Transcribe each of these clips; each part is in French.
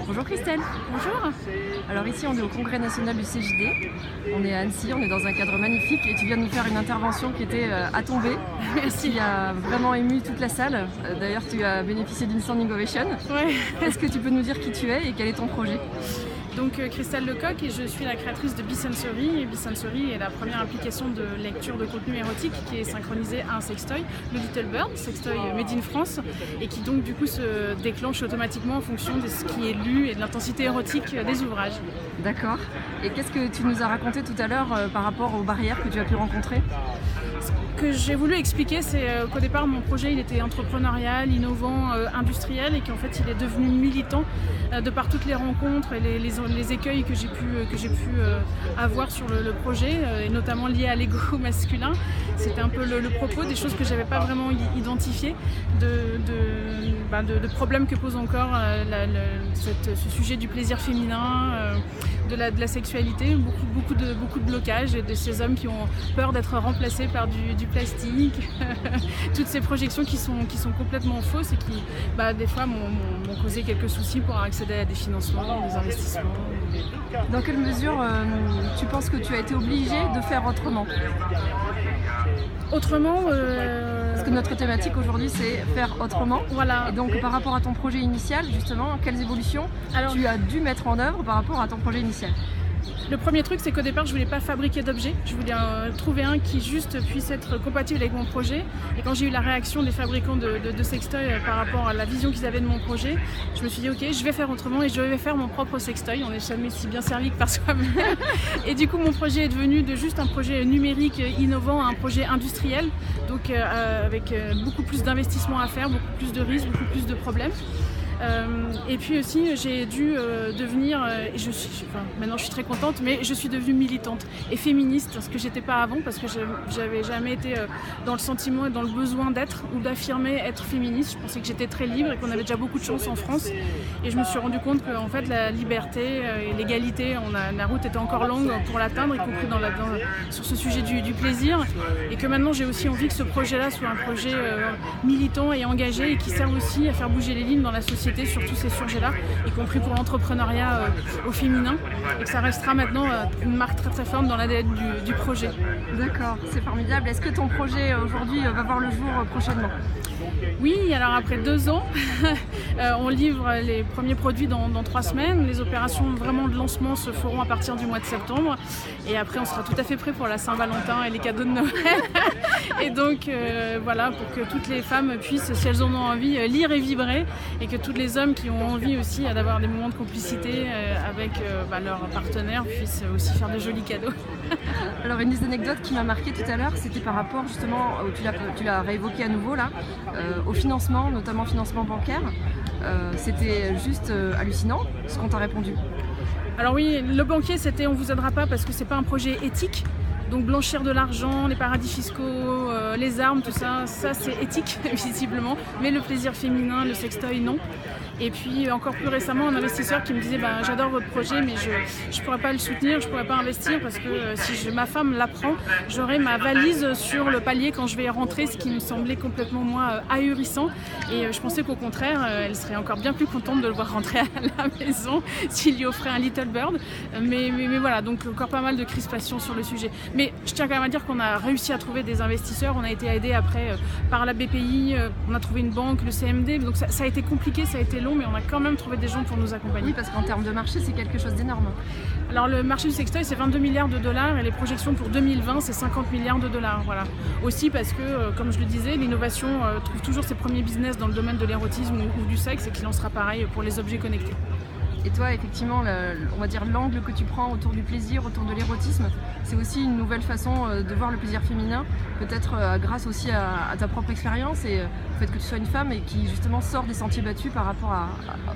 Bonjour Christelle. Bonjour. Alors ici on est au Congrès national du CJD, on est à Annecy, on est dans un cadre magnifique et tu viens de nous faire une intervention qui était à tomber. Merci. Qui a vraiment ému toute la salle. D'ailleurs tu as bénéficié d'une standing ovation. Ouais. Est-ce que tu peux nous dire qui tu es et quel est ton projet ? Donc Christelle Lecoq et je suis la créatrice de Be-Sensory. Et Be-Sensory est la première application de lecture de contenu érotique qui est synchronisée à un sextoy, le Little Bird, sextoy made in France, et qui donc du coup se déclenche automatiquement en fonction de ce qui est lu et de l'intensité érotique des ouvrages. D'accord. Et qu'est-ce que tu nous as raconté tout à l'heure par rapport aux barrières que tu as pu rencontrer ? Ce que j'ai voulu expliquer, c'est qu'au départ, mon projet il était entrepreneurial, innovant, industriel, et qu'en fait, il est devenu militant de par toutes les rencontres et les écueils que j'ai pu avoir sur le projet, et notamment liés à l'ego masculin. C'était un peu le propos, des choses que je n'avais pas vraiment identifiées, de problèmes que pose encore ce sujet du plaisir féminin, de la sexualité, beaucoup de blocages, et de ces hommes qui ont peur d'être remplacés par du plastique, toutes ces projections qui sont complètement fausses et qui des fois m'ont causé quelques soucis pour accéder à des financements, des investissements. Dans quelle mesure tu penses que tu as été obligée de faire autrement ? Autrement, parce que notre thématique aujourd'hui c'est faire autrement. Voilà. Et donc par rapport à ton projet initial, justement, quelles évolutions tu as dû mettre en œuvre par rapport à ton projet initial ? Le premier truc, c'est qu'au départ, je voulais pas fabriquer d'objets. Je voulais trouver un qui juste puisse être compatible avec mon projet. Et quand j'ai eu la réaction des fabricants de sextoy par rapport à la vision qu'ils avaient de mon projet, je me suis dit ok, je vais faire autrement et je vais faire mon propre sextoy. On n'est jamais si bien servi que par soi-même. Et du coup, mon projet est devenu de juste un projet numérique innovant à un projet industriel, donc avec beaucoup plus d'investissements à faire, beaucoup plus de risques, beaucoup plus de problèmes. Et puis aussi j'ai dû devenir, et maintenant je suis très contente, mais je suis devenue militante et féministe, ce que j'étais pas avant parce que j'avais jamais été dans le sentiment et dans le besoin d'être ou d'affirmer être féministe. Je pensais que j'étais très libre et qu'on avait déjà beaucoup de chance en France, et je me suis rendu compte qu'en fait la liberté et l'égalité, la route était encore longue pour l'atteindre, y compris sur ce sujet du plaisir, et que maintenant j'ai aussi envie que ce projet-là soit un projet militant et engagé et qui serve aussi à faire bouger les lignes dans la société sur tous ces sujets-là, y compris pour l'entrepreneuriat au féminin, et que ça restera maintenant une marque très très forte dans l'ADN du projet. D'accord, c'est formidable. Est-ce que ton projet aujourd'hui va voir le jour prochainement ? Oui, alors après 2 ans, on livre les premiers produits dans 3 semaines. Les opérations vraiment de lancement se feront à partir du mois de septembre. Et après, on sera tout à fait prêt pour la Saint-Valentin et les cadeaux de Noël. Et donc, voilà, pour que toutes les femmes puissent, si elles en ont envie, lire et vibrer. Et que tous les hommes qui ont envie aussi d'avoir des moments de complicité avec leurs partenaires puissent aussi faire de jolis cadeaux. Alors, une des anecdotes qui m'a marquée tout à l'heure, c'était par rapport justement, tu l'as réévoqué à nouveau là, au financement, notamment financement bancaire. C'était juste hallucinant ce qu'on t'a répondu. Alors oui, le banquier c'était on vous aidera pas parce que c'est pas un projet éthique. Donc blanchir de l'argent, les paradis fiscaux, les armes, tout ça c'est éthique visiblement. Mais le plaisir féminin, le sextoy, non. Et puis encore plus récemment, un investisseur qui me disait j'adore votre projet mais je pourrais pas le soutenir, je pourrais pas investir parce que si ma femme l'apprend, j'aurai ma valise sur le palier quand je vais rentrer, ce qui me semblait complètement moi ahurissant. Et je pensais qu'au contraire, elle serait encore bien plus contente de le voir rentrer à la maison s'il lui offrait un Little Bird. Mais voilà, donc encore pas mal de crispation sur le sujet. Mais je tiens quand même à dire qu'on a réussi à trouver des investisseurs, on a été aidé après par la BPI, on a trouvé une banque, le CMD, donc ça a été compliqué, ça a été long, mais on a quand même trouvé des gens pour nous accompagner. Oui, parce qu'en termes de marché, c'est quelque chose d'énorme. Alors le marché du sextoy, c'est 22 milliards de dollars et les projections pour 2020, c'est 50 milliards de dollars. Voilà. Aussi parce que, comme je le disais, l'innovation trouve toujours ses premiers business dans le domaine de l'érotisme ou du sexe, et qu'il en sera pareil pour les objets connectés. Et toi, effectivement, on va dire l'angle que tu prends autour du plaisir, autour de l'érotisme, c'est aussi une nouvelle façon de voir le plaisir féminin, peut-être grâce aussi à ta propre expérience et au fait que tu sois une femme et qui justement sort des sentiers battus par rapport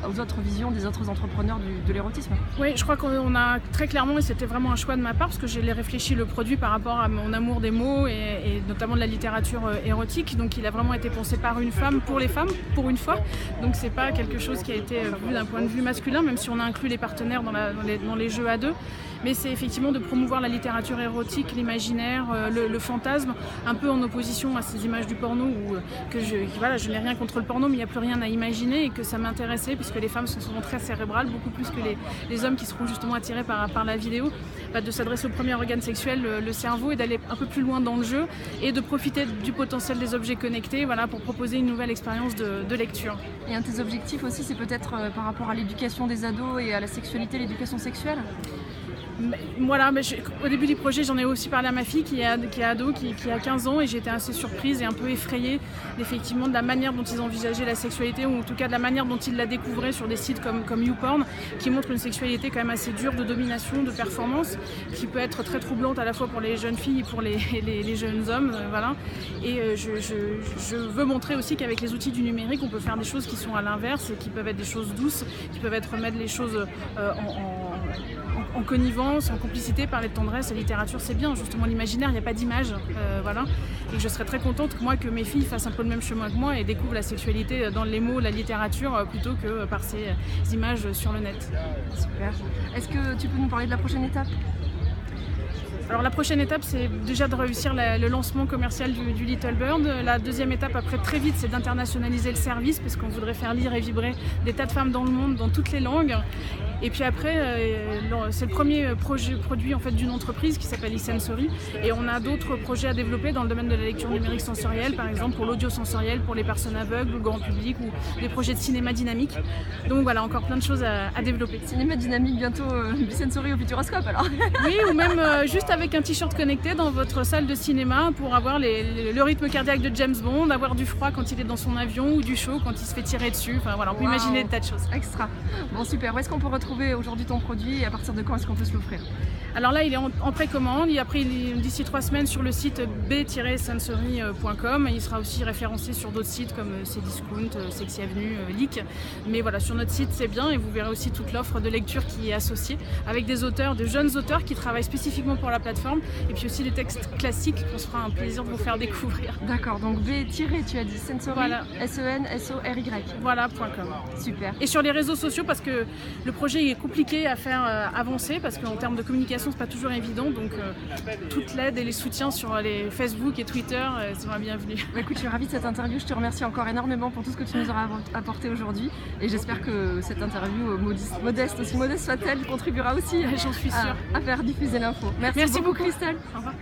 aux autres visions des autres entrepreneurs de l'érotisme. Oui, je crois qu'on a très clairement, et c'était vraiment un choix de ma part, parce que j'ai réfléchi le produit par rapport à mon amour des mots et notamment de la littérature érotique, donc il a vraiment été pensé par une femme, pour les femmes, pour une fois, donc c'est pas quelque chose qui a été vu d'un point de vue masculin, même même si on a inclus les partenaires dans les jeux à deux. Mais c'est effectivement de promouvoir la littérature érotique, l'imaginaire, le fantasme, un peu en opposition à ces images du porno où je n'ai rien contre le porno, mais il n'y a plus rien à imaginer et que ça m'intéressait puisque les femmes sont souvent très cérébrales, beaucoup plus que les hommes qui seront justement attirés par la vidéo, de s'adresser au premier organe sexuel, le cerveau, et d'aller un peu plus loin dans le jeu et de profiter du potentiel des objets connectés pour proposer une nouvelle expérience de lecture. Et un de tes objectifs aussi, c'est peut-être par rapport à l'éducation des ados et à la sexualité, l'éducation sexuelle ? Voilà, au début du projet, j'en ai aussi parlé à ma fille qui est ado, qui a 15 ans, et j'étais assez surprise et un peu effrayée effectivement de la manière dont ils envisageaient la sexualité, ou en tout cas de la manière dont ils la découvraient sur des sites comme YouPorn, qui montrent une sexualité quand même assez dure, de domination, de performance, qui peut être très troublante à la fois pour les jeunes filles et pour les jeunes hommes. Et je veux montrer aussi qu'avec les outils du numérique, on peut faire des choses qui sont à l'inverse et qui peuvent être des choses douces, qui peuvent mettre les choses en connivence, en complicité, parler de tendresse. La littérature, c'est bien, justement l'imaginaire, il n'y a pas d'image, et je serais très contente que mes filles fassent un peu le même chemin que moi et découvrent la sexualité dans les mots, la littérature, plutôt que par ces images sur le net. Super. Est-ce que tu peux nous parler de la prochaine étape ? Alors la prochaine étape, c'est déjà de réussir le lancement commercial du Little Bird. La deuxième étape, après, très vite, c'est d'internationaliser le service, parce qu'on voudrait faire lire et vibrer des tas de femmes dans le monde, dans toutes les langues. Et puis après, c'est le premier produit en fait, d'une entreprise qui s'appelle eSensory. Et on a d'autres projets à développer dans le domaine de la lecture numérique sensorielle, par exemple pour l'audio sensoriel, pour les personnes aveugles, le grand public, ou des projets de cinéma dynamique. Donc voilà, encore plein de choses à développer. Cinéma dynamique, bientôt eSensory au Futuroscope alors. Oui, ou même juste avec un t-shirt connecté dans votre salle de cinéma pour avoir le rythme cardiaque de James Bond, avoir du froid quand il est dans son avion ou du chaud quand il se fait tirer dessus. Enfin voilà, on peut imaginer des tas de choses. Extra. Bon super, où est-ce qu'on peut retrouver aujourd'hui ton produit et à partir de quand est-ce qu'on peut se l'offrir ? Alors là, il est en précommande. Et après, d'ici 3 semaines sur le site b-sensory.com. Il sera aussi référencé sur d'autres sites comme Cdiscount, Sexy Avenue, Leak. Mais voilà, sur notre site, c'est bien, et vous verrez aussi toute l'offre de lecture qui est associée avec des auteurs, de jeunes auteurs qui travaillent spécifiquement pour la plateforme, et puis aussi des textes classiques qu'on se fera un plaisir de vous faire découvrir. D'accord, donc B- tu as dit Sensory, voilà. SENSORY. Voilà, .com. Super. Et sur les réseaux sociaux, parce que le projet est compliqué à faire avancer, parce qu'en termes de communication, c'est pas toujours évident, donc toute l'aide et les soutiens sur les Facebook et Twitter sont bienvenus. Écoute, je suis ravie de cette interview, je te remercie encore énormément pour tout ce que tu nous auras apporté aujourd'hui, et j'espère que cette interview, modeste, aussi modeste soit-elle, contribuera aussi J'en suis sûre. à faire diffuser l'info. Merci beaucoup Christelle. Au revoir.